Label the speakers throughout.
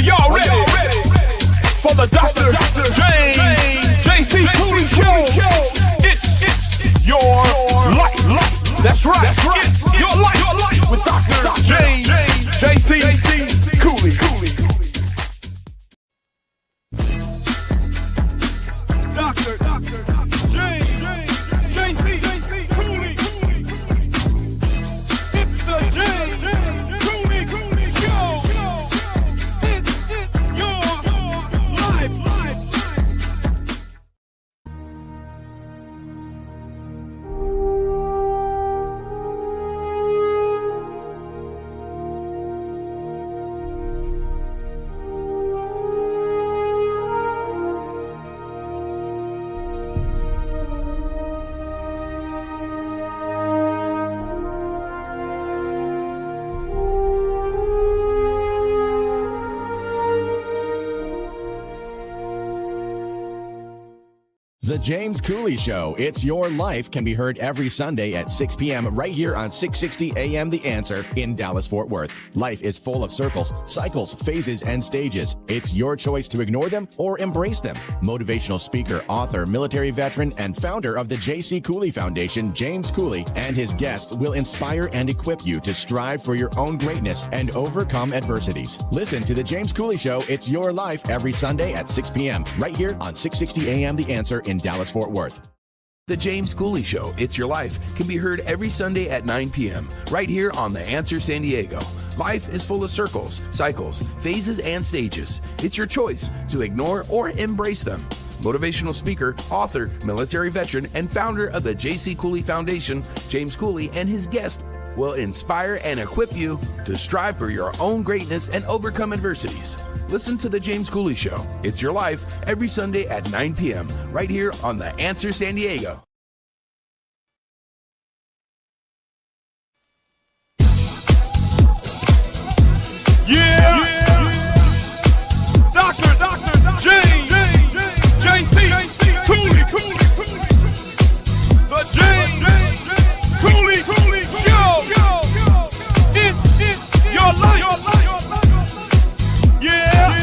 Speaker 1: Are y'all ready for the Dr. James J.C. Cooley Show? It's your life. That's right. It's your life with Dr. James J.C. Cooley. Dr. James J.C. Cooley. It's the James Cooley Show. It's your life.
Speaker 2: The James Cooley Show, It's Your Life, can be heard every Sunday at 6 p.m. right here on 660 AM The Answer in Dallas-Fort Worth. Life is full of circles, cycles, phases, and stages. It's your choice to ignore them or embrace them. Motivational speaker, author, military veteran, and founder of the J.C. Cooley Foundation, James Cooley, and his guests will inspire and equip you to strive for your own greatness and overcome adversities. Listen to The James Cooley Show, It's Your Life, every Sunday at 6 p.m. right here on 660 AM The Answer in Dallas-Fort Worth.
Speaker 3: The James Cooley Show, It's Your Life, can be heard every Sunday at 9 p.m. right here on The Answer San Diego. Life is full of circles, cycles, phases, and stages. It's your choice to ignore or embrace them. Motivational speaker, author, military veteran, and founder of the J.C. Cooley Foundation, James Cooley, and his guest will inspire and equip you to strive for your own greatness and overcome adversities. Listen to The James Cooley Show, It's Your Life, every Sunday at 9 p.m. right here on The Answer San Diego.
Speaker 1: Yeah. Dr. James J.C. Cooley. The James Cooley Show. It's your life. Yeah.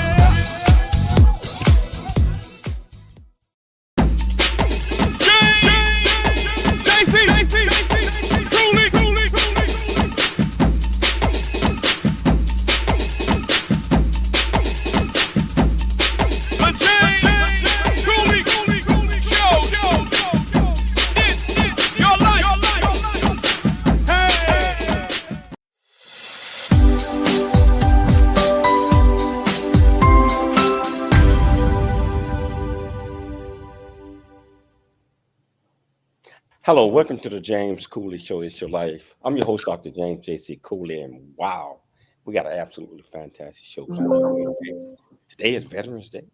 Speaker 4: Hello, welcome to the James Cooley Show, It's Your Life. I'm your host, Dr. James J.C. Cooley, and wow, we got an absolutely fantastic show coming your way today. Today is Veterans Day,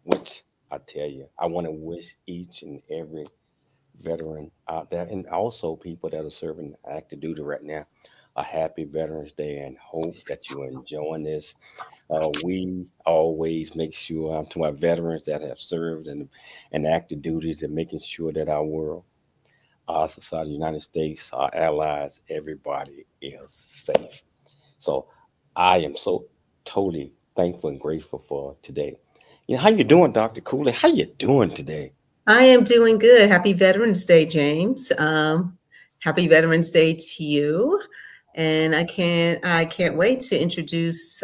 Speaker 4: which I tell you, I want to wish each and every veteran out there, and also people that are serving active duty right now, a happy Veterans Day, and hope that you're enjoying this. We always make sure to our veterans that have served in active duties and making sure that our world, our society, United States, our allies, everybody is safe. So I am so totally thankful and grateful for today. You know, how you doing, Dr. Cooley? How you doing today?
Speaker 5: I am doing good. Happy Veterans Day, James. Happy Veterans Day to you. And I can't wait to introduce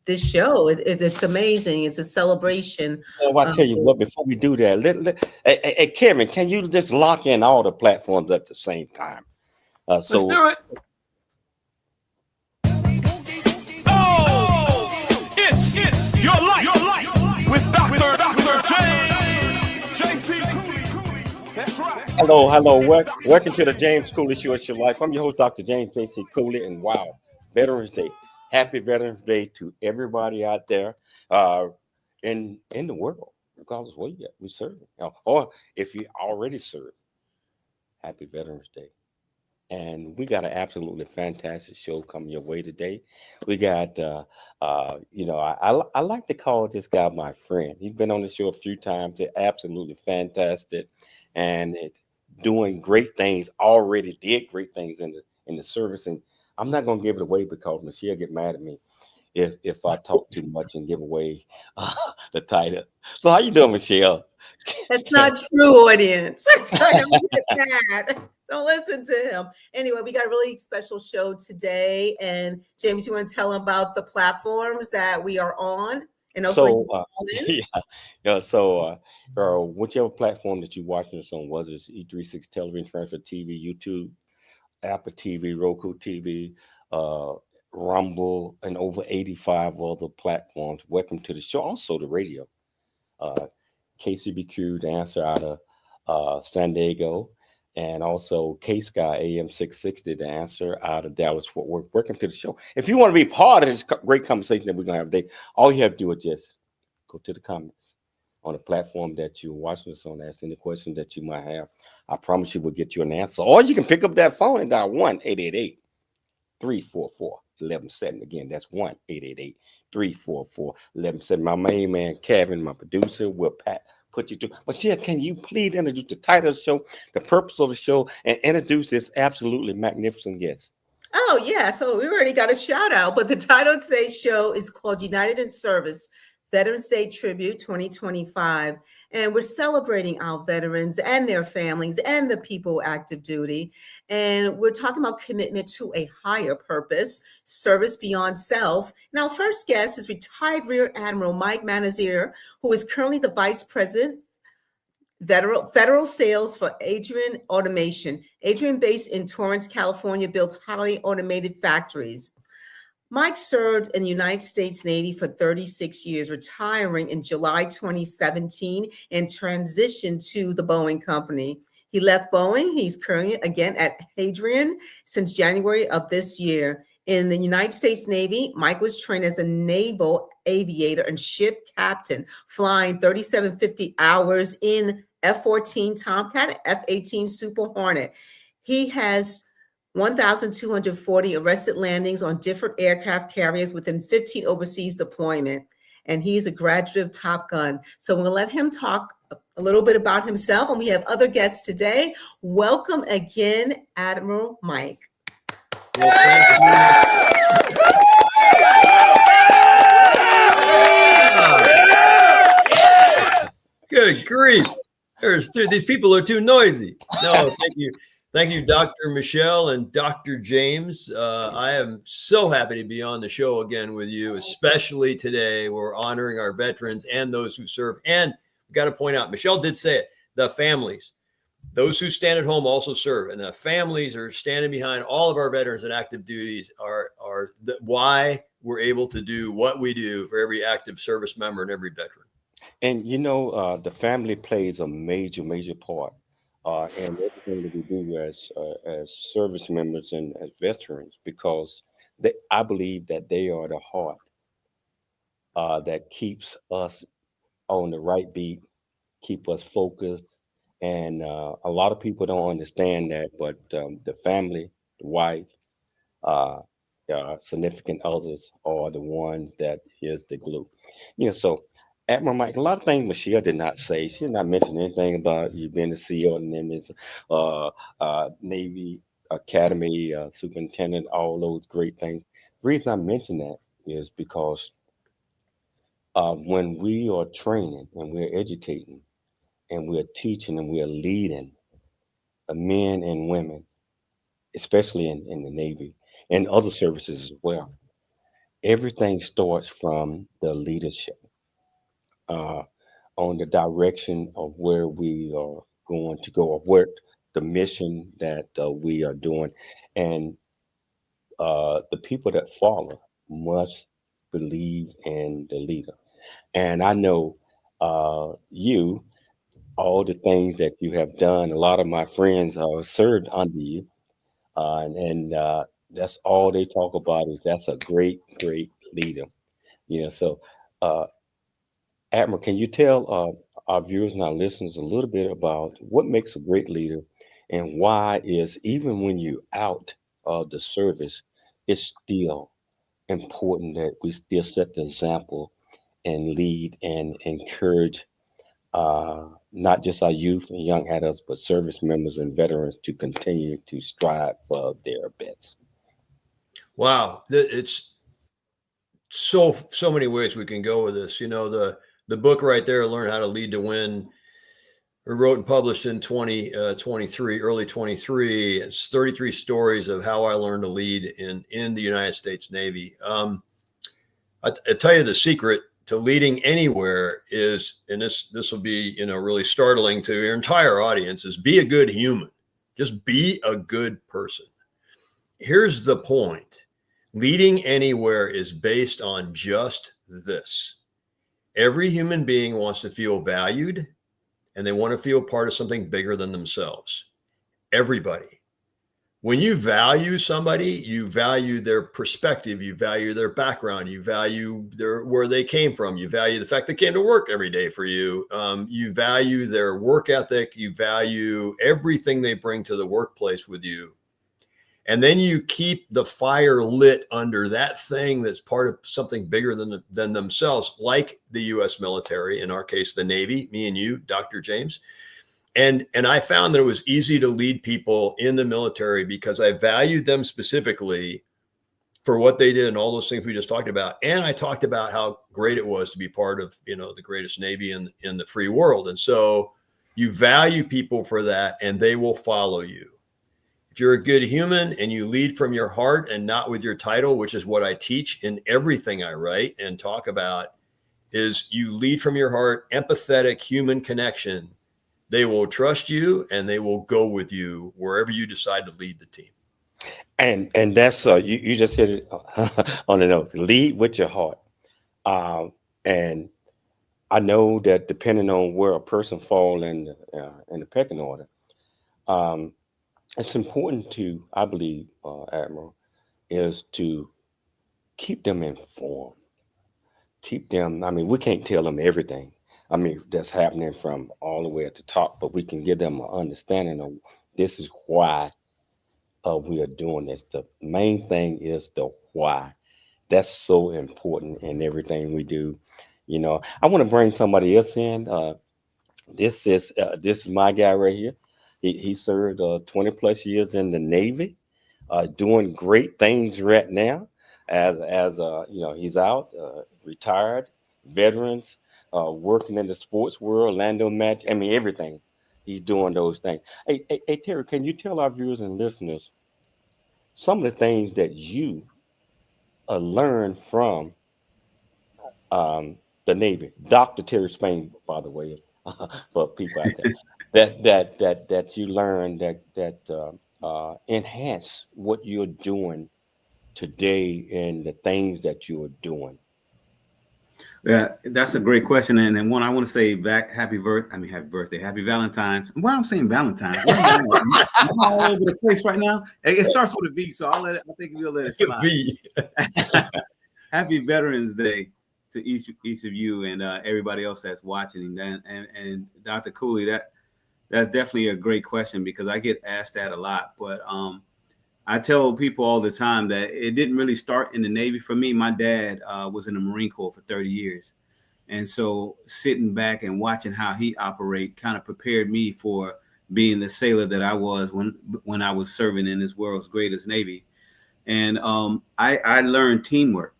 Speaker 5: this show. It's amazing. It's a celebration.
Speaker 4: Oh, I tell you what, before we do that, hey, Kevin, can you just lock in all the platforms at the same time?
Speaker 1: Let's do it. Oh, it's your life with Dr. James J.C. Cooley. That's right.
Speaker 4: Hello. Welcome to the James Cooley Show, It's Your Life. I'm your host, Dr. James J.C. Cooley, and wow, Veterans Day. Happy Veterans Day to everybody out there in the world, regardless of where we serve. Or if you already served, happy Veterans Day. And we got an absolutely fantastic show coming your way today. We got, I like to call this guy my friend. He's been on the show a few times. They're absolutely fantastic. And it's doing great things, already did great things in the service. And I'm not going to give it away because Michelle get mad at me. if I talk too much and give away the title. So how you doing, Michelle?
Speaker 5: That's not true, audience. Don't get mad. Don't listen to him. Anyway, we got a really special show today. And James, you want to tell them about the platforms that we are on? And also,
Speaker 4: So yeah. So whichever platform that you're watching us on, whether it's E36 Television, Transfer TV, YouTube, Apple TV, Roku TV, uh, Rumble, and over 85 other platforms. Welcome to the show. Also, the radio. Uh, KCBQ, the answer out of San Diego, and also K Sky AM 660, the answer out of Dallas Fort Worth. Welcome to the show. If you want to be part of this great conversation that we're going to have today, all you have to do is just go to the comments on the platform that you're watching us on. Ask any question that you might have. I promise you we'll get you an answer. Or you can pick up that phone and dial 1-888-344-1170. Again, that's 1-888-344-1170. My main man, Kevin, my producer, will put you through. But Sia, can you please introduce the title of the show, the purpose of the show, and introduce this absolutely magnificent guest?
Speaker 5: Oh, yeah. So we already got a shout out, but the title of today's show is called United in Service, Veterans Day Tribute 2025. And we're celebrating our veterans and their families and the people active duty. And we're talking about commitment to a higher purpose, service beyond self. And our first guest is retired Rear Admiral Mike Manazir, who is currently the Vice President Federal Sales for Adrian Automation. Adrian, based in Torrance, California, builds highly automated factories. Mike served in the United States Navy for 36 years, retiring in July 2017 and transitioned to the Boeing Company. He left Boeing. He's currently again at Hadrian since January of this year. In the United States Navy, Mike was trained as a naval aviator and ship captain, flying 3,750 hours in F-14 Tomcat, F-18 Super Hornet. He has 1,240 arrested landings on different aircraft carriers within 15 overseas deployment. And he's a graduate of Top Gun. So we're going to let him talk a little bit about himself. And we have other guests today. Welcome again, Admiral Mike.
Speaker 6: Good grief. These people are too noisy. No, thank you. Thank you, Dr. Michelle and Dr. James. I am so happy to be on the show again with you, especially today. We're honoring our veterans and those who serve. And we've got to point out, Michelle did say it, the families. Those who stand at home also serve. And the families are standing behind all of our veterans and active duties are why we're able to do what we do for every active service member and every veteran.
Speaker 4: And the family plays a major, major part in everything that we do as service members and as veterans, because I believe that they are the heart that keeps us on the right beat, keep us focused. And a lot of people don't understand that, but the family, the wife, uh, significant others are the ones that is the glue. So Admiral Mike, a lot of things Michelle did not say. She did not mention anything about you being the CEO and then is Navy Academy superintendent, all those great things. The reason I mention that is because when we are training and we're educating and we're teaching and we're leading men and women, especially in the Navy and other services as well, everything starts from the leadership uh, on the direction of where we are going to go, of what the mission that we are doing. And the people that follow must believe in the leader. And I know you, all the things that you have done, a lot of my friends served under you. And that's all they talk about is that's a great, great leader. So uh, Admiral, can you tell our viewers and our listeners a little bit about what makes a great leader and why is even when you're out of the service, it's still important that we still set the example and lead and encourage not just our youth and young adults, but service members and veterans to continue to strive for their best.
Speaker 6: Wow. It's so many ways we can go with this. You know, the book right there, Learn How to Lead to Win, wrote and published in 2023, early 23. It's 33 stories of how I learned to lead in the United States Navy. I tell you the secret to leading anywhere is, and this will be, you know, really startling to your entire audience, is be a good human. Just be a good person. Here's the point. Leading anywhere is based on just this. Every human being wants to feel valued, and they want to feel part of something bigger than themselves. Everybody. When you value somebody, you value their perspective, you value their background, you value where they came from, you value the fact they came to work every day for you, you value their work ethic, you value everything they bring to the workplace with you. And then you keep the fire lit under that thing that's part of something bigger than themselves, like the U.S. military, in our case, the Navy, me and you, Dr. James. And I found that it was easy to lead people in the military because I valued them specifically for what they did and all those things we just talked about. And I talked about how great it was to be part of, you know, the greatest Navy in the free world. And so you value people for that, and they will follow you. If you're a good human and you lead from your heart and not with your title, which is what I teach in everything I write and talk about, is you lead from your heart, empathetic human connection. They will trust you and they will go with you wherever you decide to lead the team.
Speaker 4: And that's you just hit it on the nose. Lead with your heart. And I know that depending on where a person falls in the pecking order, it's important to, I believe, Admiral, is to keep them informed. Keep them. I mean, we can't tell them everything. I mean, that's happening from all the way at the top, but we can give them an understanding of this is why we are doing this. The main thing is the why. That's so important in everything we do. You know, I want to bring somebody else in. This is my guy right here. He served 20 plus years in the Navy, doing great things right now. As you know, he's out, retired, veterans, working in the sports world, Orlando match. I mean, everything. He's doing those things. Hey, Terry, can you tell our viewers and listeners some of the things that you learned from the Navy? Dr. Terry Spain, by the way, for people out there, that you learned that enhance what you're doing today and the things that you are doing.
Speaker 7: Yeah, that's a great question, and one I want to say back, happy birthday, happy Valentine's. Why I'm saying Valentine's? I'm all over the place right now. It starts with a V, so I think we'll let it slide. Happy Veterans Day to each of you and everybody else that's watching. And Dr. Cooley, that's definitely a great question because I get asked that a lot. But I tell people all the time that it didn't really start in the Navy for me. My dad was in the Marine Corps for 30 years. And so sitting back and watching how he operate kind of prepared me for being the sailor that I was when I was serving in this world's greatest Navy. And I learned teamwork.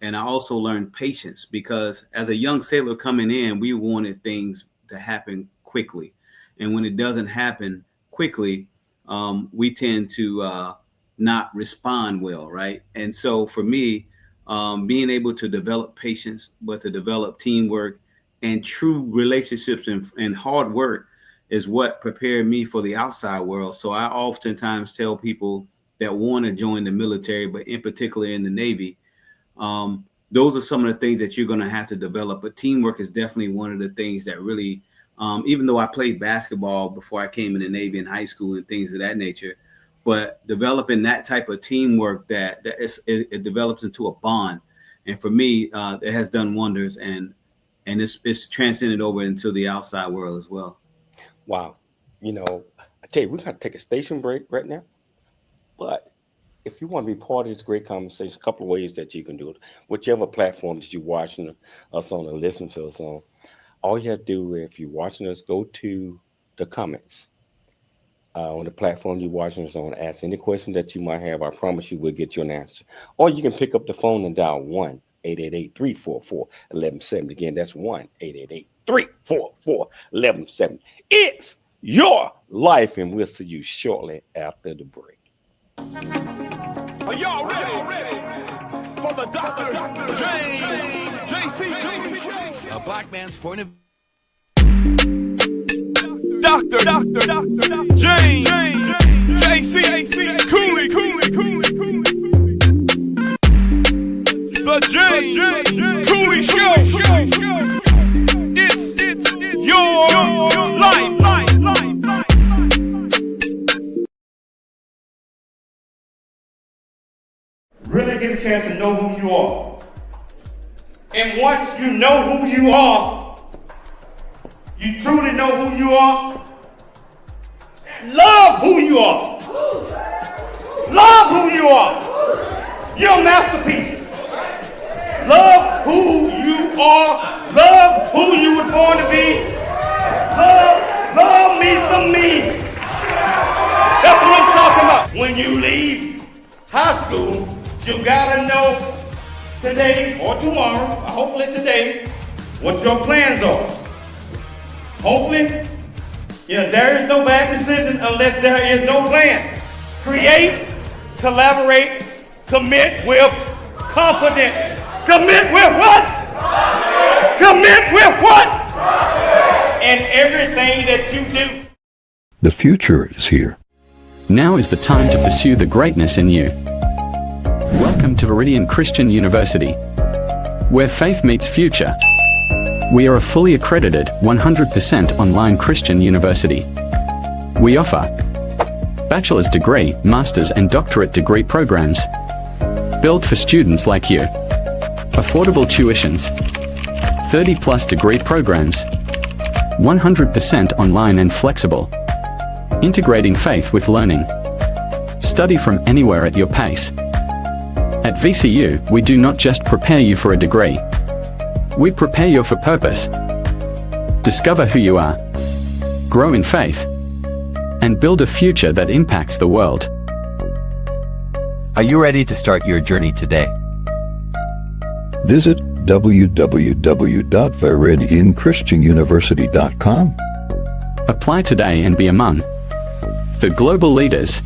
Speaker 7: And I also learned patience because as a young sailor coming in, we wanted things to happen quickly. And when it doesn't happen quickly, we tend to not respond well, right? And so for me, being able to develop patience, but to develop teamwork and true relationships and hard work is what prepared me for the outside world. So I oftentimes tell people that want to join the military, but in particular in the Navy, those are some of the things that you're going to have to develop. But teamwork is definitely one of the things that really, even though I played basketball before I came in the Navy in high school and things of that nature, but developing that type of teamwork it develops into a bond. And for me, it has done wonders and it's transcended over into the outside world as well.
Speaker 4: Wow. You know, I tell you, we're going to take a station break right now. But if you want to be part of this great conversation, a couple of ways that you can do it. Whichever platform that you're watching us on or listening to us on, all you have to do if you're watching us, go to the comments on the platform you're watching us on. Ask any question that you might have. I promise you we'll get you an answer. Or you can pick up the phone and dial 1-888-344-1170. Again, that's 1-888-344-1170. It's your life, and we'll see you shortly after the break.
Speaker 1: Are y'all ready for the Dr. James JC
Speaker 3: A black man's point of
Speaker 1: Dr. James JC Cooley. The James Cooley Show. It's your life.
Speaker 8: Really get a chance to know who you are. And once you know who you are, you truly know who you are, love who you are. Love who you are. You're a masterpiece. Love who you are. Love who you were born to be. Love me some me. That's what I'm talking about. When you leave high school, you gotta know today or tomorrow, hopefully today, what your plans are. Hopefully, there is no bad decision unless there is no plan. Create, collaborate, commit with confidence. Commit with what? Commit with what? And everything that you do.
Speaker 9: The future is here. Now is the time to pursue the greatness in you. Welcome to Viridian Christian University, where faith meets future. We are a fully accredited, 100% online Christian university. We offer bachelor's degree, master's and doctorate degree programs, built for students like you. Affordable tuitions, 30+ degree programs, 100% online and flexible, integrating faith with learning. Study from anywhere at your pace. At VCU, we do not just prepare you for a degree. We prepare you for purpose. Discover who you are, grow in faith, and build a future that impacts the world.
Speaker 10: Are you ready to start your journey today?
Speaker 9: Visit www.viridianchristianuniversity.com. Apply today and be among the global leaders.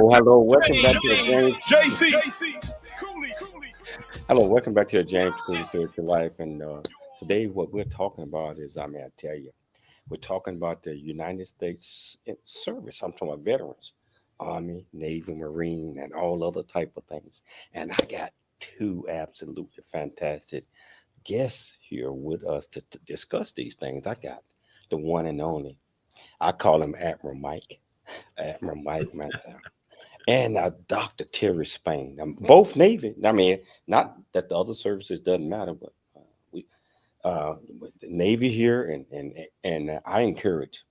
Speaker 4: Hello, welcome back to the James
Speaker 1: JC.
Speaker 4: Hello, welcome back to the James Cooley Show, It's Your Life. And today what we're talking about is, I tell you, we're talking about the United States service. I'm talking about veterans, Army, Navy, Marine, and all other type of things. And I got two absolutely fantastic guests here with us to discuss these things. I got the one and only, I call him Admiral Manazir, and Dr. Terry Spain. Both Navy. Not that the other services doesn't matter, but we with the Navy here, and I encourage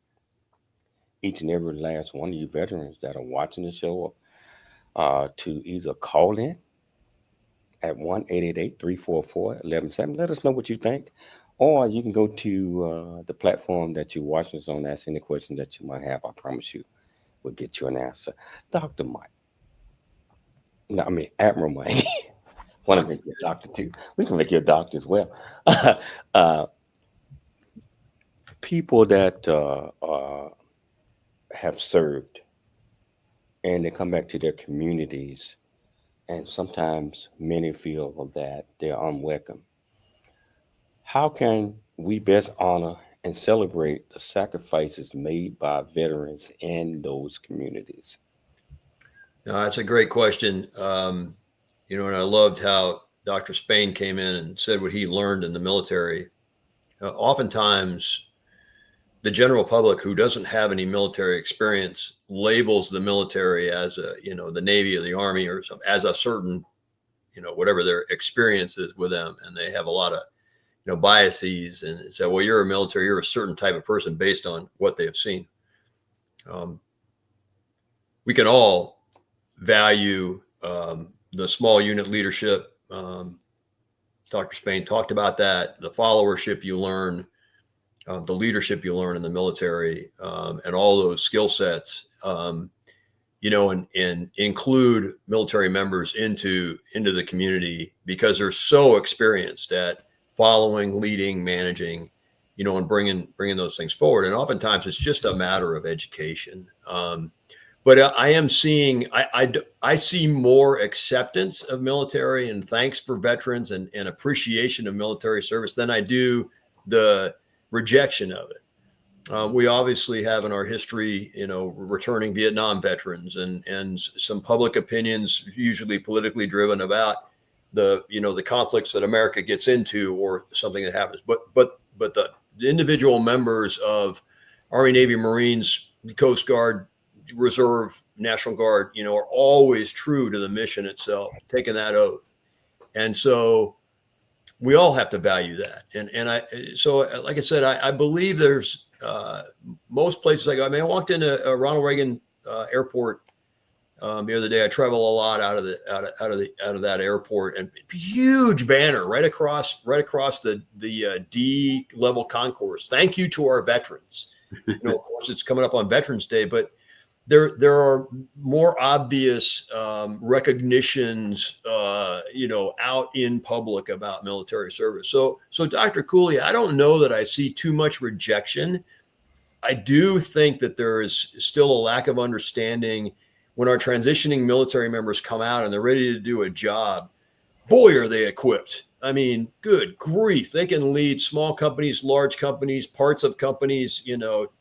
Speaker 4: each and every last one of you veterans that are watching the show to either call in at 1-888-344-1170. Let us know what you think. Or you can go to the platform that you're watching us on, ask any question that you might have. I promise you we'll get you an answer. Dr. Mike. Admiral Mike. Want to make you a doctor too. We can make you a doctor as well. People that have served and they come back to their communities, and sometimes many feel that they're unwelcome. How can we best honor and celebrate the sacrifices made by veterans in those communities?
Speaker 6: No, that's a great question. And I loved how Dr. Spain came in and said what he learned in the military. Oftentimes, the general public who doesn't have any military experience labels the military as the Navy or the Army or some as a certain, whatever their experience is with them, and they have a lot of biases and say, well, you're a military, you're a certain type of person based on what they have seen. We can all value the small unit leadership. Dr. Spain talked about that, the followership you learn, the leadership you learn in the military, and all those skill sets, and include military members into the community because they're so experienced at following, leading, managing, and bringing those things forward. And oftentimes it's just a matter of education. But I am seeing, I see more acceptance of military and thanks for veterans and appreciation of military service than I do the rejection of it. We obviously have in our history, returning Vietnam veterans and some public opinions, usually politically driven, about the conflicts that America gets into or something that happens. But the individual members of Army, Navy, Marines, Coast Guard, Reserve, National Guard, are always true to the mission itself, taking that oath. And so we all have to value that. So like I said, I believe there's most places I go. I walked into Ronald Reagan Airport the other day. I travel a lot out of that airport, and huge banner right across the D level concourse. Thank you to our veterans. Of course, it's coming up on Veterans Day, but there are more obvious recognitions, out in public about military service. So Dr. Cooley, I don't know that I see too much rejection. I do think that there is still a lack of understanding when our transitioning military members come out and they're ready to do a job. Boy, are they equipped. Good grief. They can lead small companies, large companies, parts of companies,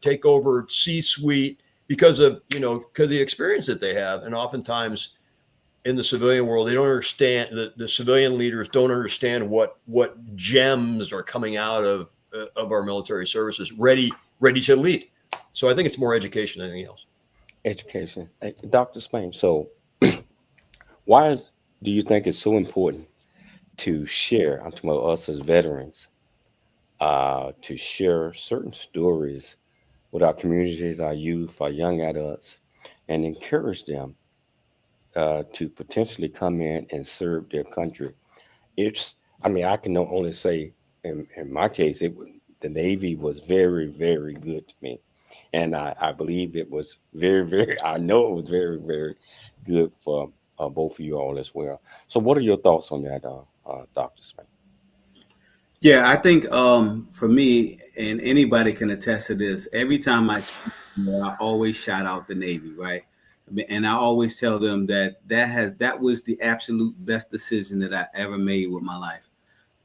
Speaker 6: take over C-suite, because of the experience that they have. And oftentimes in the civilian world, they don't understand, the civilian leaders don't understand what gems are coming out of our military services ready to lead. So I think it's more education than anything else.
Speaker 4: Education. Dr. Spain, so why do you think it's so important to share, I'm talking about us as veterans, to share certain stories with our communities, our youth, our young adults, and encourage them to potentially come in and serve their country? I can only say in my case, the Navy was very, very good to me. And I believe it was very, very, I know it was very, very good for both of you all as well. So what are your thoughts on that, Dr. Spain?
Speaker 7: Yeah, I think for me, and anybody can attest to this, every time I speak, I always shout out the Navy, right? And I always tell them that was the absolute best decision that I ever made with my life.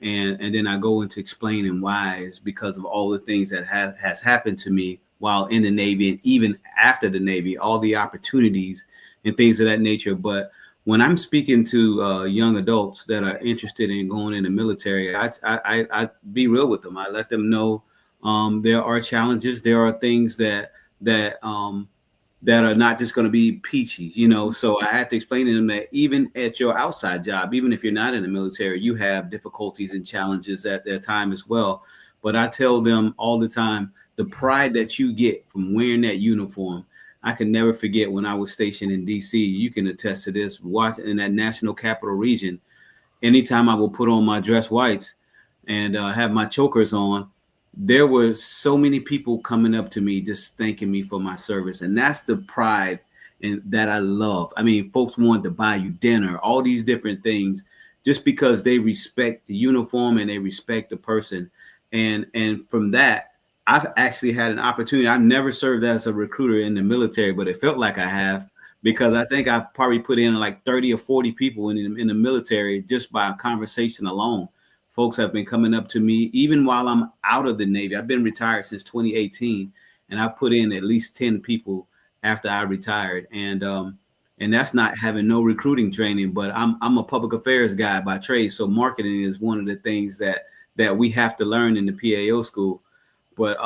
Speaker 7: And then I go into explaining why. It's because of all the things that has happened to me while in the Navy, and even after the Navy, all the opportunities and things of that nature. But when I'm speaking to young adults that are interested in going in the military, I be real with them. I let them know there are challenges. There are things that are not just going to be peachy, So I have to explain to them that even at your outside job, even if you're not in the military, you have difficulties and challenges at that time as well. But I tell them all the time, the pride that you get from wearing that uniform. I can never forget when I was stationed in DC. You can attest to this. Watching in that National Capital Region, anytime I would put on my dress whites and have my chokers on, there were so many people coming up to me just thanking me for my service. And that's the pride and that I love. Folks wanted to buy you dinner, all these different things, just because they respect the uniform and they respect the person. And from that, I've actually had an opportunity. I've never served as a recruiter in the military, but it felt like I have, because I think I probably put in like 30 or 40 people in the military just by a conversation alone. Folks have been coming up to me even while I'm out of the Navy. I've been retired since 2018, and I put in at least 10 people after I retired. And that's not having no recruiting training, but I'm a public affairs guy by trade. So marketing is one of the things that we have to learn in the PAO school. But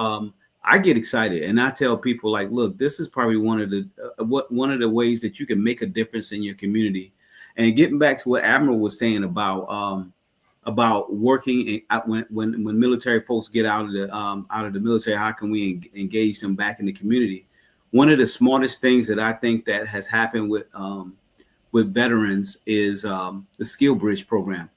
Speaker 7: I get excited and I tell people like, look, this is probably one of the ways that you can make a difference in your community. And getting back to what Admiral was saying about working when military folks get out of the military, how can we engage them back in the community? One of the smartest things that I think that has happened with veterans is the Skill Bridge program.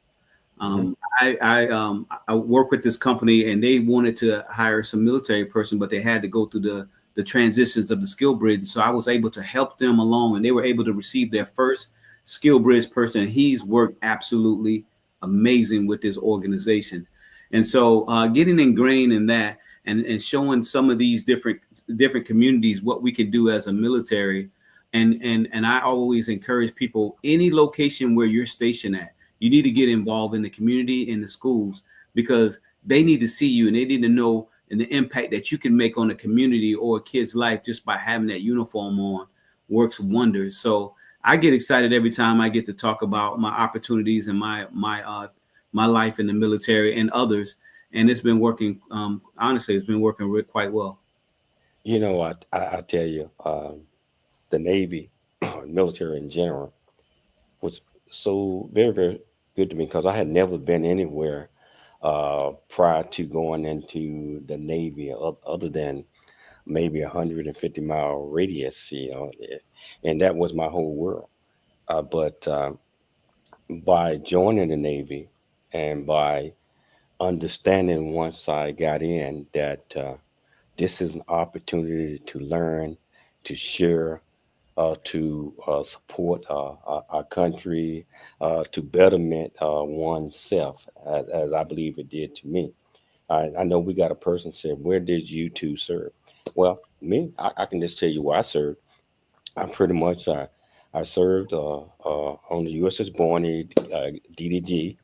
Speaker 7: I work with this company and they wanted to hire some military person, but they had to go through the transitions of the Skill Bridge. So I was able to help them along, and they were able to receive their first Skill Bridge person. And he's worked absolutely amazing with this organization. And so getting ingrained in that and showing some of these different communities what we can do as a military. And I always encourage people, any location where you're stationed at, you need to get involved in the community, in the schools, because they need to see you and they need to know and the impact that you can make on a community or a kid's life just by having that uniform on works wonders. So I get excited every time I get to talk about my opportunities and my life in the military and others. And it's been working. Honestly, it's been working quite well.
Speaker 4: You know what? I tell you, the Navy, military in general, was so very, very good to me because I had never been anywhere prior to going into the Navy other than maybe 150-mile radius, and that was my whole world. But by joining the Navy and by understanding once I got in that this is an opportunity to learn, to share, to support our country, to betterment oneself, as I believe it did to me. I know we got a person said, "Where did you two serve?" Well, me, I can just tell you where I served. I pretty much I served on the USS Bourney, DDG.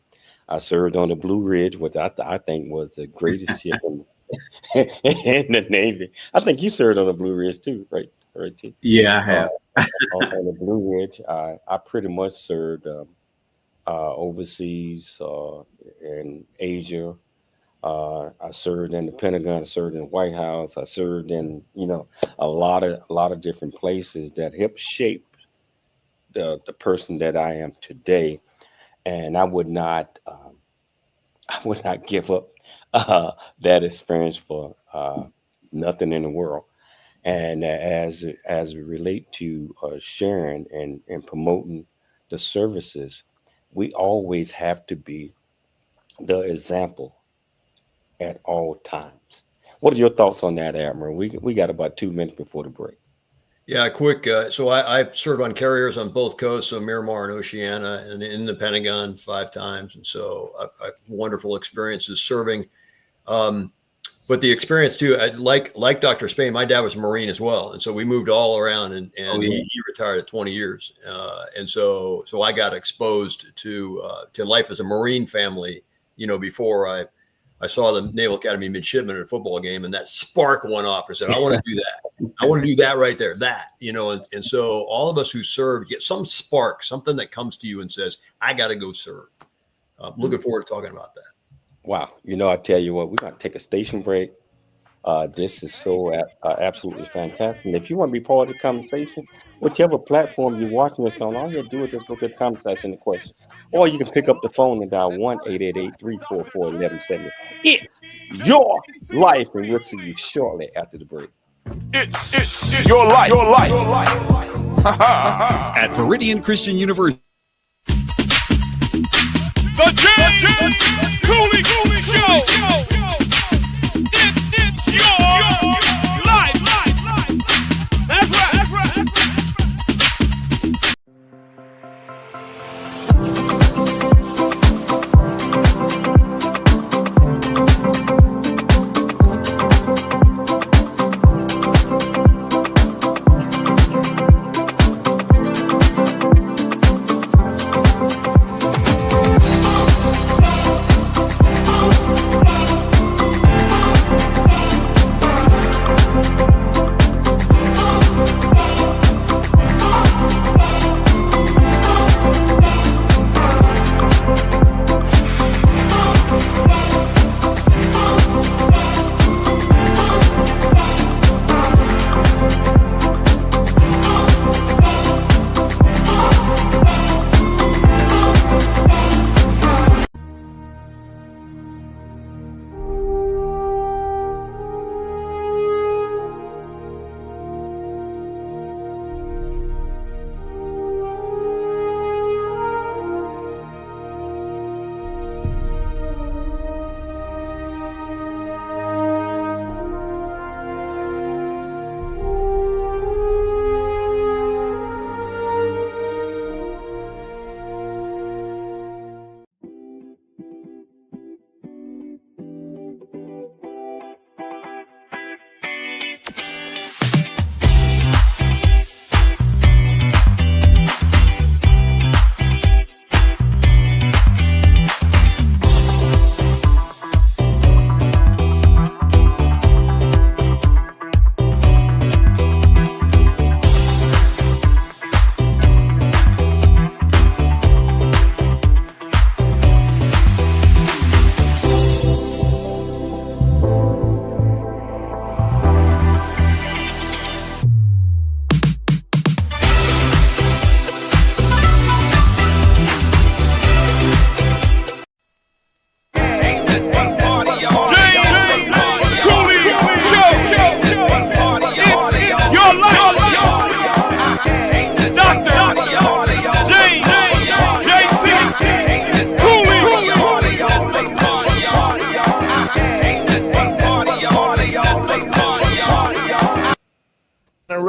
Speaker 4: I served on the Blue Ridge, which I think was the greatest ship in the Navy. I think you served on the Blue Ridge too, right? T?
Speaker 7: Yeah, I have.
Speaker 4: On the Blue Ridge, I pretty much served overseas in Asia. I served in the Pentagon. I served in the White House. I served in a lot of different places that helped shape the person that I am today. And I would not give up that experience for nothing in the world. And as we relate to sharing and promoting the services, we always have to be the example at all times. What are your thoughts on that, Admiral? We got about 2 minutes before the break.
Speaker 6: Yeah, quick. So I served on carriers on both coasts, so Miramar and Oceana, and in the Pentagon 5 times. And so wonderful experiences serving. But the experience too, like Dr. Spain, my dad was a Marine as well. And so we moved all around and he retired at 20 years. And so I got exposed to life as a Marine family, before I saw the Naval Academy midshipman at a football game, and that spark went off. I said, I want to do that. I want to do that right there, and so all of us who serve get some spark, something that comes to you and says, I got to go serve. Looking forward to talking about that.
Speaker 4: Wow. I tell you what, we're going to take a station break. This is so absolutely fantastic. And if you want to be part of the conversation, whichever platform you're watching this on, all you have to do is just look at the comment section and the question. Or you can pick up the phone and dial 1-888-344-1170. It's your life, and we'll see you shortly after the break.
Speaker 1: It's your life. Your life. Your life.
Speaker 11: At Viridian Christian University.
Speaker 1: The James Cooley Show. It's your life. That's right.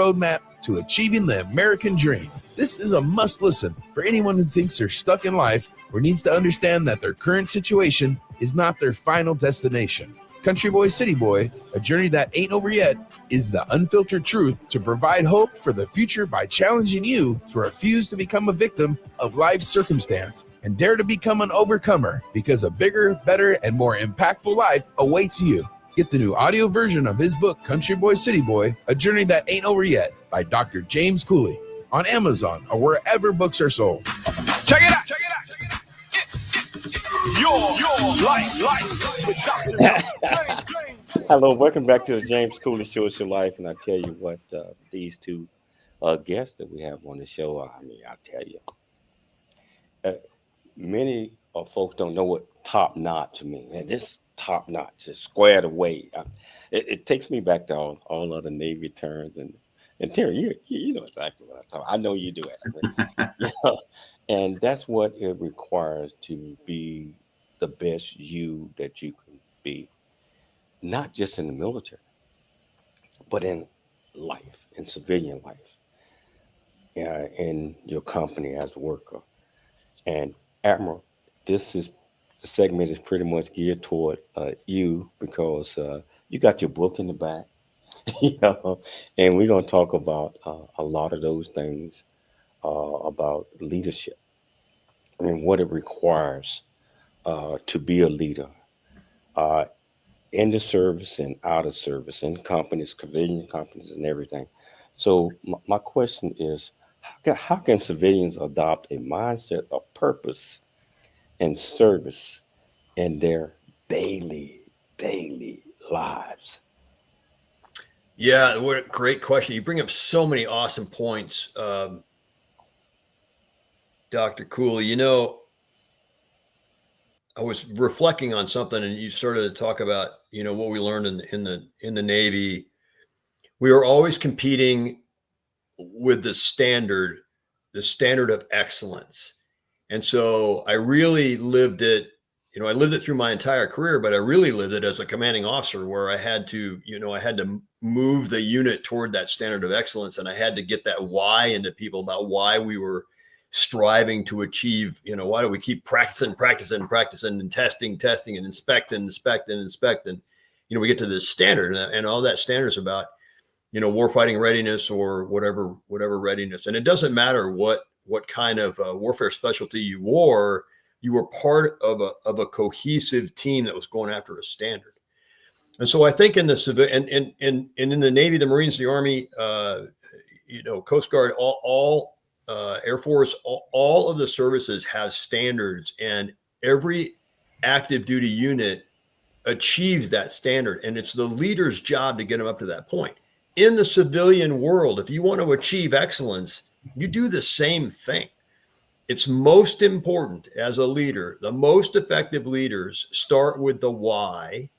Speaker 3: roadmap to achieving the American dream. This is a must listen for anyone who thinks they're stuck in life or needs to understand that their current situation is not their final destination. Country Boy, City Boy, a journey that ain't over yet, is the unfiltered truth to provide hope for the future by challenging you to refuse to become a victim of life's circumstance and dare to become an overcomer, because a bigger, better, and more impactful life awaits you. Get the new audio version of his book, Country Boy, City Boy, A Journey That Ain't Over Yet, by Dr. James Cooley, on Amazon or wherever books are sold.
Speaker 1: Check it out. Check it out. Check it out. It's your life with Dr.
Speaker 4: Hello, welcome back to the James Cooley Show. It's your life, and I tell you what, these two guests that we have on the show, I mean, I tell you, many folks don't know what top notch means. And this top notch is squared away. It takes me back to all other Navy terms, and Terry, you know exactly what I'm talking. I know you do it. And that's what it requires to be the best you that you can be, not just in the military, but in life, in civilian life, in your company as a worker. And Admiral, the segment is pretty much geared toward you, because you got your book in the back, and we're going to talk about a lot of those things about leadership. I mean, what it requires to be a leader in the service and out of service, in companies, civilian companies, and everything. So my question is, how can civilians adopt a mindset of purpose and service in their daily lives?
Speaker 6: Yeah, what a great question. You bring up so many awesome points, Dr. Cooley. You know, I was reflecting on something, and you started to talk about, what we learned in the Navy. We were always competing with the standard of excellence. And so I really lived it, I lived it through my entire career, but I really lived it as a commanding officer, where I had to move the unit toward that standard of excellence. And I had to get that why into people about why we were striving to achieve, why do we keep practicing and testing and inspecting. We get to this standard, and all that standard is about, warfighting readiness or whatever readiness. And it doesn't matter what kind of warfare specialty you wore part of a cohesive team that was going after a standard. And so I think in the civil and in the Navy, the Marines, the Army, Coast Guard, all Air Force, all of the services have standards, and every active duty unit achieves that standard. And it's the leader's job to get them up to that point. In the civilian world, if you want to achieve excellence, you do the same thing. It's most important as a leader. The most effective leaders start with the why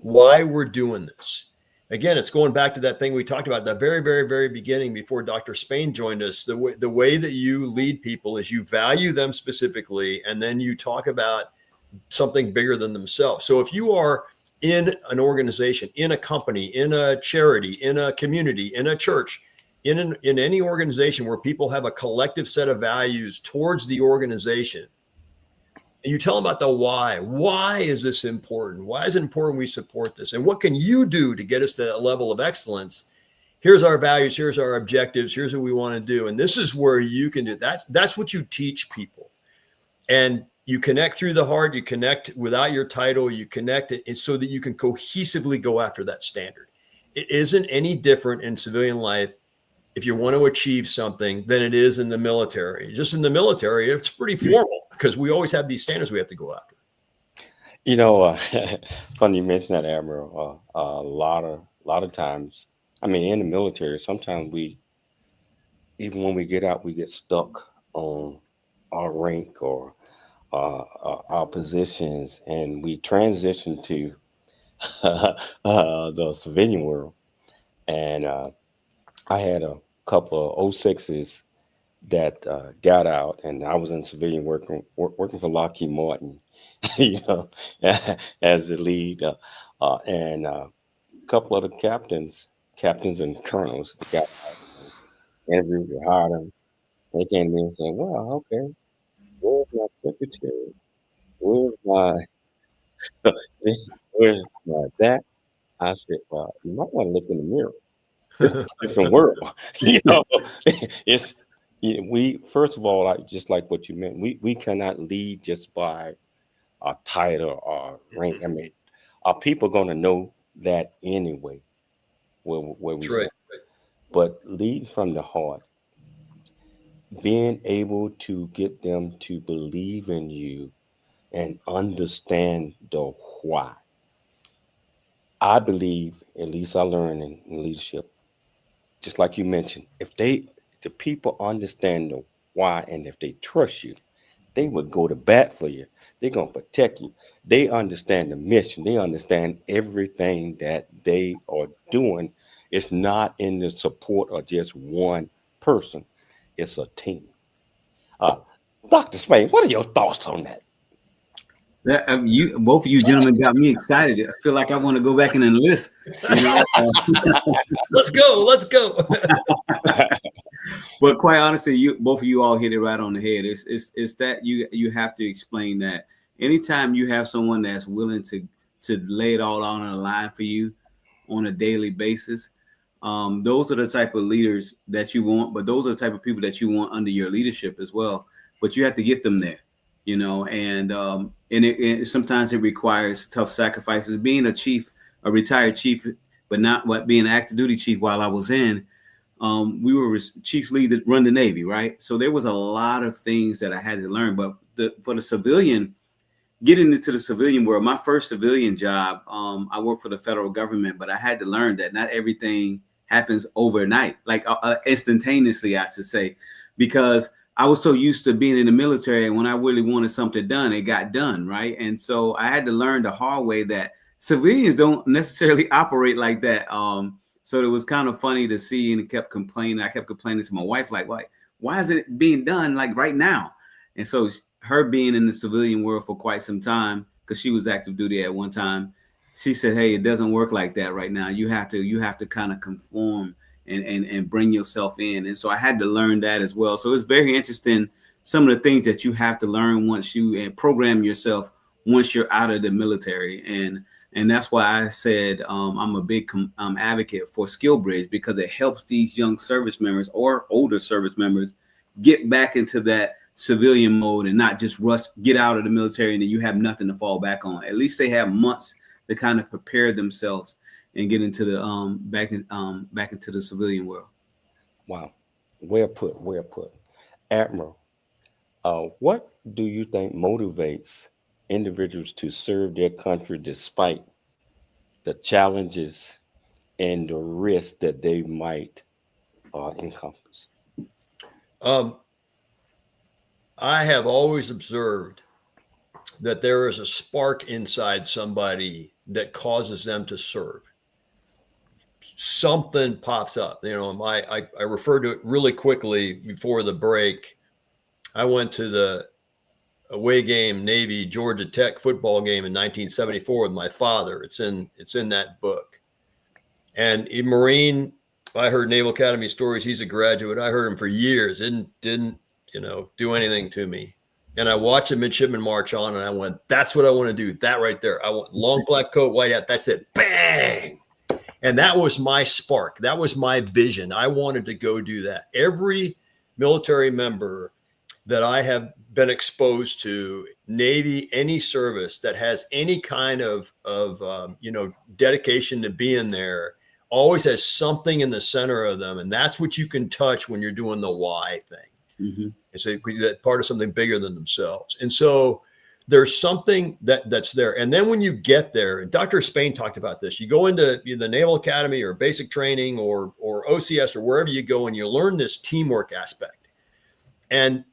Speaker 6: we're doing this. Again, it's going back to that thing we talked about at the very, very, very beginning before Dr. Spain joined us. The way that you lead people is you value them specifically, and then you talk about something bigger than themselves. So if you are in an organization, in a company, in a charity, in a community, in a church, in any organization where people have a collective set of values towards the organization, and you tell them about the why. Why is this important? Why is it important we support this? And what can you do to get us to that level of excellence? Here's our values. Here's our objectives. Here's what we want to do. And this is where you can do that. That's what you teach people. And you connect through the heart. You connect without your title. You connect it so that you can cohesively go after that standard. It isn't any different in civilian life if you want to achieve something than it is in the military. Just in the military, it's pretty formal because we always have these standards we have to go after.
Speaker 4: Funny you mentioned that, Admiral. A lot of times, I mean, in the military, sometimes even when we get out, we get stuck on our rank or our positions, and we transition to the civilian world. And I had a couple of 06s that got out, and I was in civilian working for Lockheed Martin, as the lead, and a couple of the captains and colonels got out. interview, we hired them. They came in and said, well, okay, where's my secretary? Where's my this? Where's my that? I said, well, you might want to look in the mirror. It's a different world. You know, it's we first of all, like just like what you meant, we cannot lead just by a title or rank. I mean, are people going to know that anyway? Where we
Speaker 6: That's right.
Speaker 4: at? But leading from the heart, being able to get them to believe in you and understand the why. I believe, at least I learned in leadership, just like you mentioned, if the people understand the why and if they trust you, they would go to bat for you. They're gonna protect you. They understand the mission. They understand everything that they are doing. It's not in the support of just one person. It's a team. Uh, Dr. Spain, what are your thoughts on that?
Speaker 7: That, you both of you gentlemen got me excited. I feel like I want to go back and enlist. You know,
Speaker 6: Let's go. Let's go.
Speaker 7: but quite honestly, you both of you all hit it right on the head. It's that you have to explain that anytime you have someone that's willing to lay it all out on the line for you on a daily basis, those are the type of leaders that you want. But those are the type of people that you want under your leadership as well. But you have to get them there, you know, and sometimes it requires tough sacrifices. Being a chief, a retired chief, but not what being an active duty chief while I was in, we were chief lead that run the Navy, right? So there was a lot of things that I had to learn. But for the civilian, getting into the civilian world, my first civilian job, I worked for the federal government, but I had to learn that not everything happens overnight, like instantaneously, I should say, because I was so used to being in the military, and when I really wanted something done, it got done, right? And so I had to learn the hard way that civilians don't necessarily operate like that. So it was kind of funny to see, and I kept complaining to my wife, like, why is it being done like right now? And so her being in the civilian world for quite some time, because she was active duty at one time, she said, hey, it doesn't work like that right now. You have to kind of conform and bring yourself in. And so I had to learn that as well. So it's very interesting, some of the things that you have to learn once you program yourself once you're out of the military. And that's why I said I'm a big advocate for Skill Bridge, because it helps these young service members or older service members get back into that civilian mode and not just get out of the military and then you have nothing to fall back on. At least they have months to kind of prepare themselves and get into the back into the civilian world.
Speaker 4: Wow, well put, well put. Admiral, what do you think motivates individuals to serve their country despite the challenges and the risks that they might encompass?
Speaker 6: I have always observed that there is a spark inside somebody that causes them to serve. Something pops up. You know, I referred to it really quickly before the break. I went to the away game Navy Georgia Tech football game in 1974 with my father. It's in that book. And a Marine, I heard Naval Academy stories. He's a graduate. I heard him for years. Didn't do anything to me. And I watched a midshipman march on, and I went, "That's what I want to do. That right there. I want long black coat, white hat. That's it. Bang!" And that was my spark. That was my vision. I wanted to go do that. Every military member that I have been exposed to, Navy, any service that has any kind of dedication to being there, always has something in the center of them, and that's what you can touch when you're doing the why thing. Mm-hmm. And so that part of something bigger than themselves. And so there's something that's there. And then when you get there, and Dr. Spain talked about this, you go into the Naval Academy or basic training or OCS or wherever you go, and you learn this teamwork aspect. And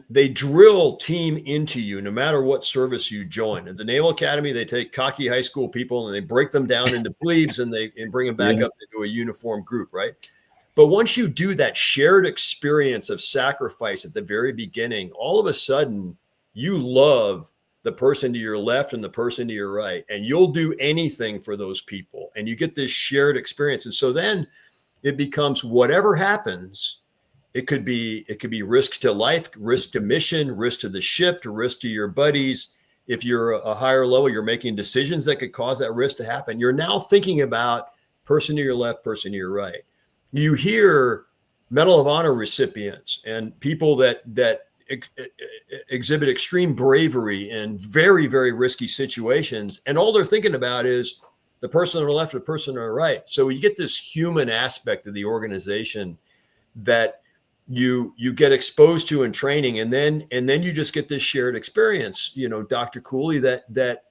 Speaker 6: they drill team into you no matter what service you join. At the Naval Academy, they take cocky high school people and they break them down into plebes and bring them back up into a uniform group, right? But once you do that shared experience of sacrifice at the very beginning, all of a sudden you love the person to your left and the person to your right, and you'll do anything for those people. And you get this shared experience. And so then it becomes whatever happens, It could be risk to life, risk to mission, risk to the ship, to risk to your buddies. If you're a higher level, you're making decisions that could cause that risk to happen. You're now thinking about person to your left, person to your right. You hear Medal of Honor recipients and people that exhibit extreme bravery in very, very risky situations. And all they're thinking about is the person on the left, the person on the right. So you get this human aspect of the organization that you get exposed to in training. And then you just get this shared experience, Dr. Cooley, that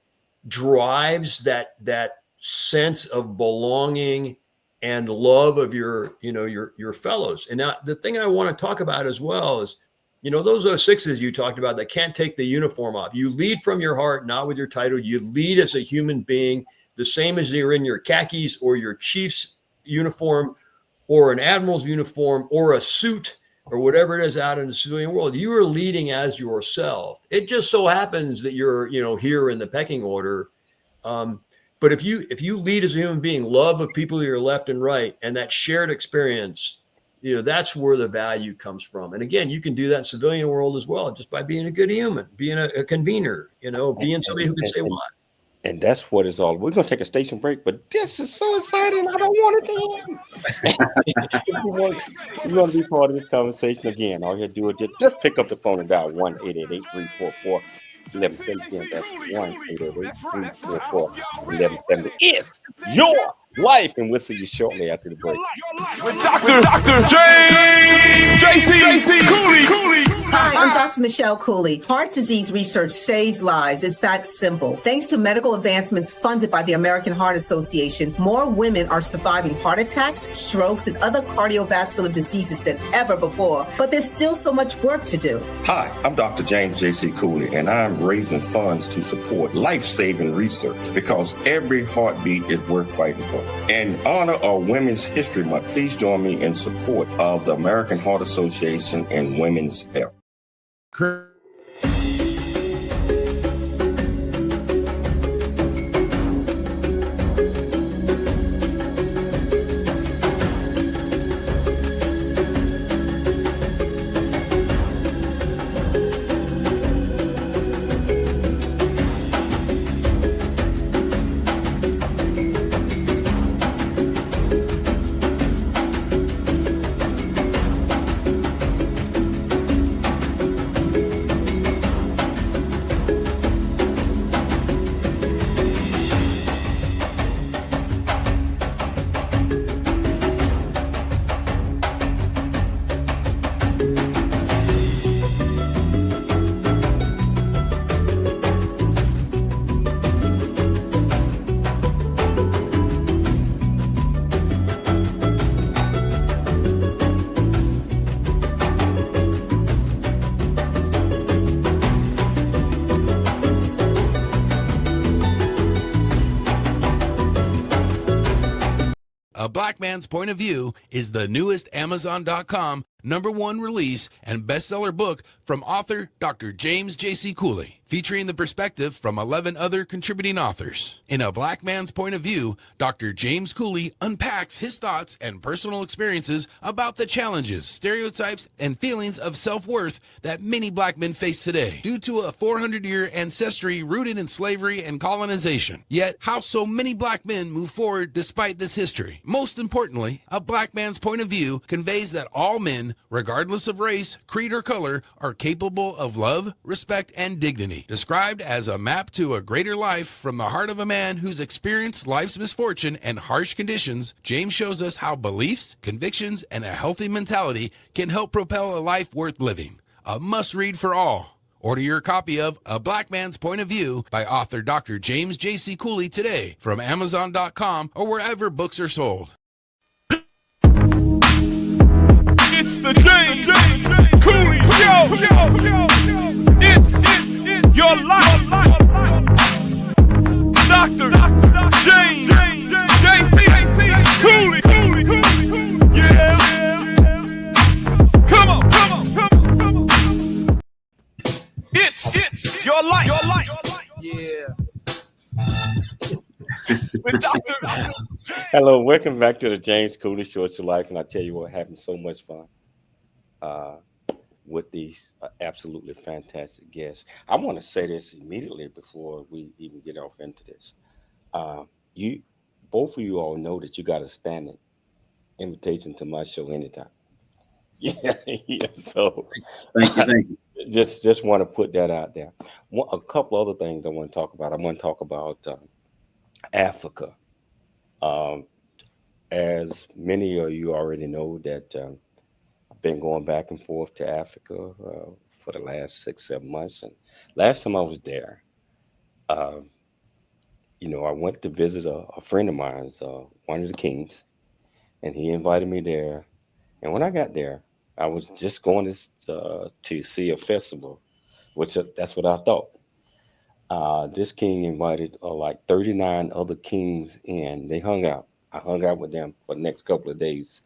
Speaker 6: drives that sense of belonging and love of your fellows. And now the thing I want to talk about as well is, those 06s you talked about that can't take the uniform off. You lead from your heart, not with your title. You lead as a human being, the same as you're in your khakis or your chief's uniform or an admiral's uniform or a suit or whatever it is out in the civilian world. You are leading as yourself. It just so happens that you're, here in the pecking order. But if you lead as a human being, love of people to your left and right, and that shared experience, that's where the value comes from. And again, you can do that in civilian world as well, just by being a good human, being a convener, being somebody who can say what.
Speaker 4: And that's what it's all. We're going to take a station break, but this is so exciting. I don't want it to end. If you want to be part of this conversation again, all you have to do is just pick up the phone and dial 1-888-344-1170. That's 1-888-344-1170. It's your life, and we'll see you shortly after the break.
Speaker 1: With Dr. James J.C. Cooley.
Speaker 5: Hi, I'm Dr. Michelle Cooley. Heart disease research saves lives. It's that simple. Thanks to medical advancements funded by the American Heart Association, more women are surviving heart attacks, strokes, and other cardiovascular diseases than ever before. But there's still so much work to do.
Speaker 12: Hi, I'm Dr. James J.C. Cooley, and I'm raising funds to support life-saving research because every heartbeat is worth fighting for. In honor of Women's History Month, please join me in support of the American Heart Association and women's health.
Speaker 3: A Black Man's Point of View is the newest Amazon.com #1 release and bestseller book from author Dr. James J.C. Cooley, featuring the perspective from 11 other contributing authors. In A Black Man's Point of View, Dr. James Cooley unpacks his thoughts and personal experiences about the challenges, stereotypes, and feelings of self-worth that many black men face today due to a 400-year ancestry rooted in slavery and colonization. Yet, how so many black men move forward despite this history. Most importantly, A Black Man's Point of View conveys that all men, regardless of race, creed, or color, are capable of love, respect, and dignity. Described as a map to a greater life from the heart of a man who's experienced life's misfortune and harsh conditions, James shows us how beliefs, convictions, and a healthy mentality can help propel a life worth living. A must-read for all. Order your copy of A Black Man's Point of View by author Dr. James J.C. Cooley today from Amazon.com or wherever books are sold.
Speaker 1: It's the James Cooley Show. It's your life. Dr. James J.C. Cooley. Yeah. Come on. It's your life.
Speaker 7: Yeah.
Speaker 1: With Dr.
Speaker 4: Hello, welcome back to the James Cooley Show. It's your life, and I tell you what, having so much fun. uh, with these absolutely fantastic guests. I want to say this immediately before we even get off into this. You, both of you all know that you got a standing invitation to my show anytime. Yeah, yeah. So
Speaker 7: Thank you. Thank you.
Speaker 4: just want to put that out there. A couple other things I want to talk about. I want to talk about Africa. Um, as many of you already know, that I've been going back and forth to Africa for the last 6, 7 months. And last time I was there, uh, I went to visit a friend of mine's, one of the kings, and he invited me there. And when I got there, I was just going to see a festival, which that's what I thought. This king invited like 39 other kings in. They hung out. I hung out with them for the next couple of days.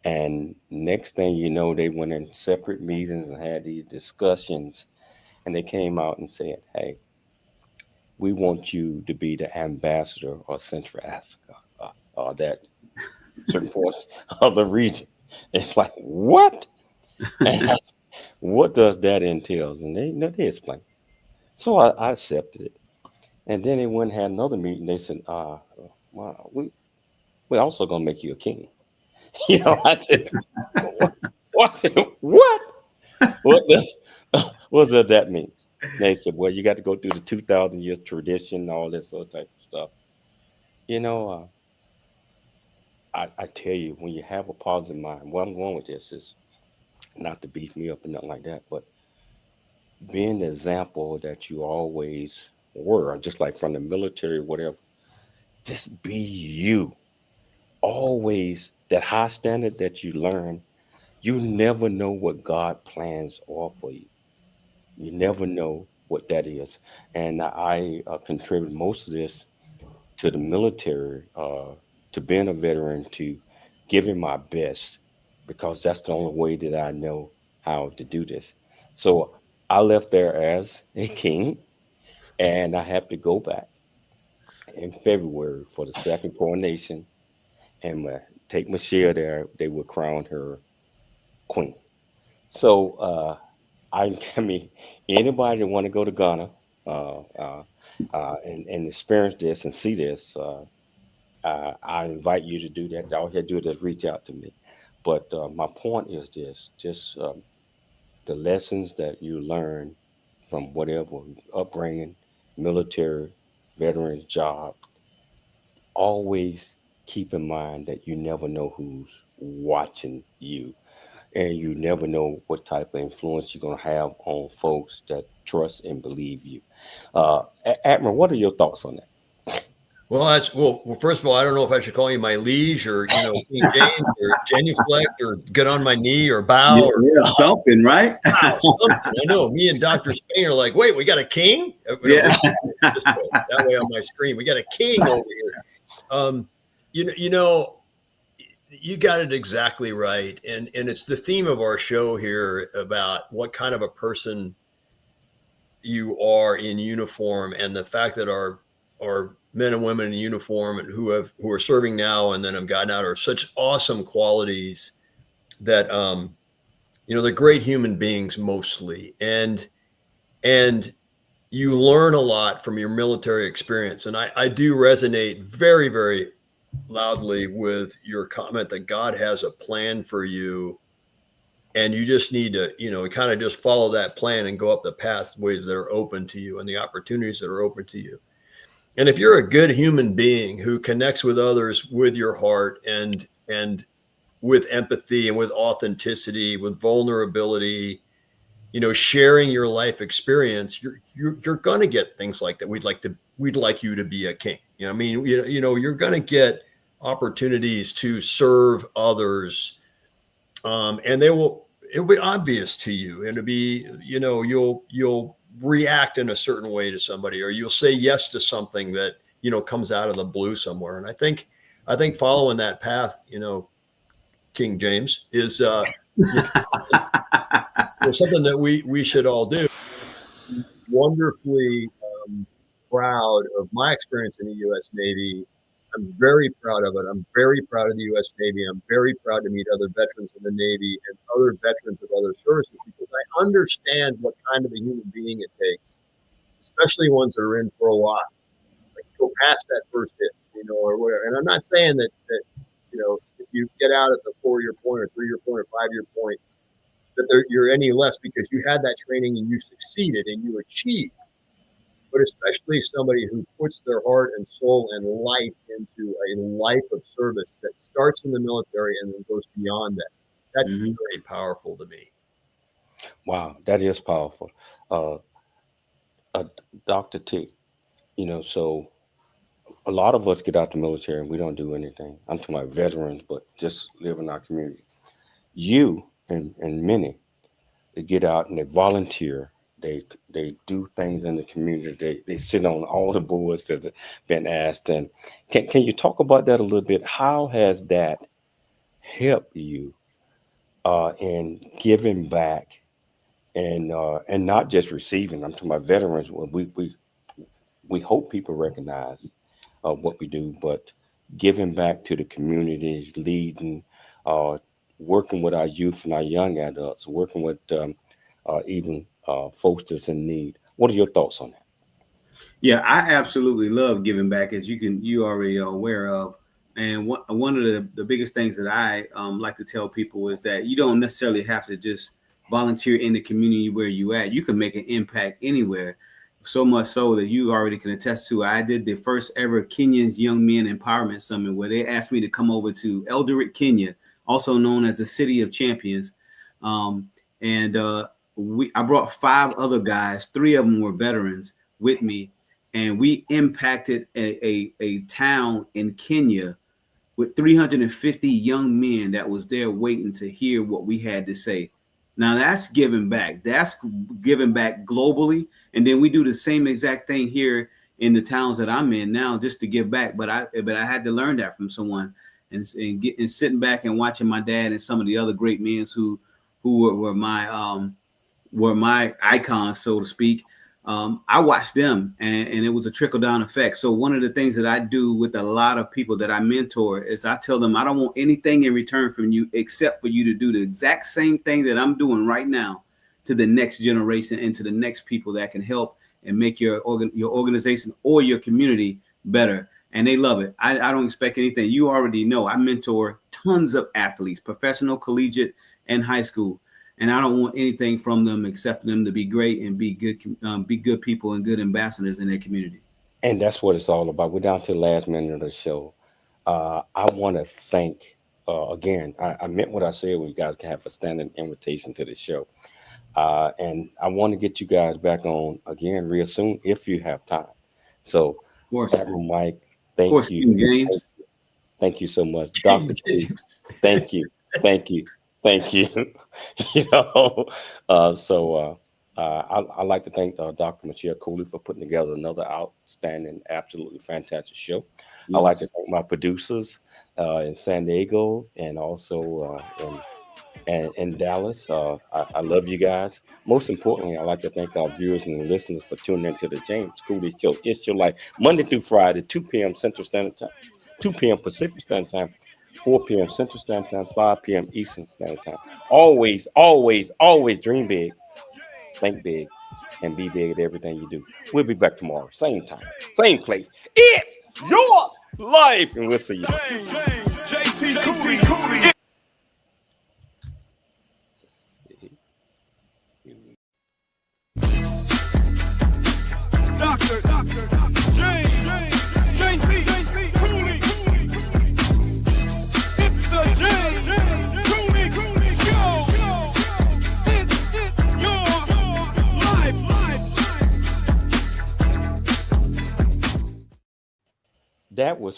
Speaker 4: And next thing you know, they went in separate meetings and had these discussions. And they came out and said, hey, we want you to be the ambassador of Central Africa, that certain parts of the region. It's like, what? And what does that entail? And they explained. So I accepted it. And then they went and had another meeting. They said, wow, we're also going to make you a king. I said, what? What? What does that mean? They said, well, you got to go through the 2,000 year tradition, all this sort of type of stuff. I tell you, when you have a positive mind, where I'm going with this is not to beat me up or nothing like that, but being the example that you always were, just like from the military, whatever, just be you. Always that high standard that you learn. You never know what God plans are for you. You never know what that is. And I contribute most of this to the military, to being a veteran, to giving my best, because that's the only way that I know how to do this. So I left there as a king, and I have to go back in February for the second coronation, and take Michelle there. They will crown her queen. So I mean, anybody that want to go to Ghana uh, uh, and experience this and see this, I invite you to do that. All you have to do is reach out to me. But my point is this: just the lessons that you learn from whatever upbringing, military, veterans, job. Always keep in mind that you never know who's watching you, and you never know what type of influence you're going to have on folks that trust and believe you. Admiral, what are your thoughts on that?
Speaker 6: Well, first of all, I don't know if I should call you my liege or, King James or genuflect or get on my knee or bow or
Speaker 7: something, right?
Speaker 6: Something. I know. Me and Dr. Spain are like, wait, we got a king?
Speaker 7: Yeah.
Speaker 6: That way on my screen, we got a king over here. You got it exactly right. And it's the theme of our show here about what kind of a person you are in uniform, and the fact that our men and women in uniform and who are serving now and then have gotten out are such awesome qualities that they're great human beings mostly, and you learn a lot from your military experience. And I do resonate very, very loudly with your comment that God has a plan for you, and you just need to kind of just follow that plan and go up the pathways that are open to you and the opportunities that are open to you. And if you're a good human being who connects with others with your heart and with empathy and with authenticity, with vulnerability, sharing your life experience, you're going to get things like that. We'd like you to be a king. You're going to get opportunities to serve others, and it'll be obvious to you, and it'll be you'll react in a certain way to somebody, or you'll say yes to something that comes out of the blue somewhere. And I think following that path, King James, is something that we should all do. Wonderfully proud of my experience in the U.S. Navy. I'm very proud of it. I'm very proud of the U.S. Navy. I'm very proud to meet other veterans of the Navy and other veterans of other services, because I understand what kind of a human being it takes, especially ones that are in for a lot. Like, go past that first hit, or whatever. And I'm not saying that if you get out at the 4-year point or 3-year point or 5-year point, that you're any less, because you had that training and you succeeded and you achieved. But especially somebody who puts their heart and soul and life into a life of service that starts in the military and then goes beyond that. That's very powerful to me.
Speaker 4: Wow, that is powerful. Dr. T, so a lot of us get out the military and we don't do anything. I'm talking about veterans, but just live in our community. You and many, they get out and they volunteer. They do things in the community. They sit on all the boards that have been asked. And can you talk about that a little bit? How has that helped you in giving back and not just receiving? I'm talking about veterans. We hope people recognize what we do, but giving back to the communities, leading, working with our youth and our young adults, working with even folks that's in need. What are your thoughts on that?
Speaker 7: Yeah, I absolutely love giving back, as you already are aware of. And one of the biggest things that I like to tell people is that you don't necessarily have to just volunteer in the community where you at. You can make an impact anywhere. So much so that you already can attest to. I did the first ever Kenya's Young Men Empowerment Summit, where they asked me to come over to Eldoret, Kenya, also known as the City of Champions. I brought 5 other guys. 3 of them were veterans with me, and we impacted a town in Kenya with 350 young men that was there waiting to hear what we had to say. Now that's giving back. That's giving back globally, and then we do the same exact thing here in the towns that I'm in now, just to give back. But I had to learn that from someone, and sitting back and watching my dad and some of the other great men who were my icons, so to speak. I watched them, and it was a trickle-down effect. So one of the things that I do with a lot of people that I mentor is I tell them I don't want anything in return from you except for you to do the exact same thing that I'm doing right now to the next generation and to the next people that can help and make your organization or your community better. And they love it. I don't expect anything. You already know I mentor tons of athletes, professional, collegiate, and high school. And I don't want anything from them except for them to be great and be good people and good ambassadors in their community.
Speaker 4: And that's what it's all about. We're down to the last minute of the show. I want to thank, again, I meant what I said when you guys can have a standing invitation to the show. And I want to get you guys back on again real soon if you have time. So,
Speaker 7: of course,
Speaker 4: Admiral Mike, thank you.
Speaker 7: James.
Speaker 4: Thank you so much. Dr. T, thank you. I'd like to thank Dr. Michelle Cooley for putting together another outstanding, absolutely fantastic show. Yes. I'd like to thank my producers in San Diego and also in Dallas. I love you guys. Most importantly, I'd like to thank our viewers and listeners for tuning into the James Cooley Show. It's Your Life, Monday through Friday, 2 p.m. Central Standard Time, 2 p.m. Pacific Standard Time, 4 p.m. Central Standard Time, 5 p.m. Eastern Standard Time. Always, always, always dream big, think big, and be big at everything you do. We'll be back tomorrow, same time, same place. It's Your Life, and we'll see you.
Speaker 1: JC Cooley. Dr. James JC Cooley. It's the James Cooley Show. It's your life.
Speaker 4: That was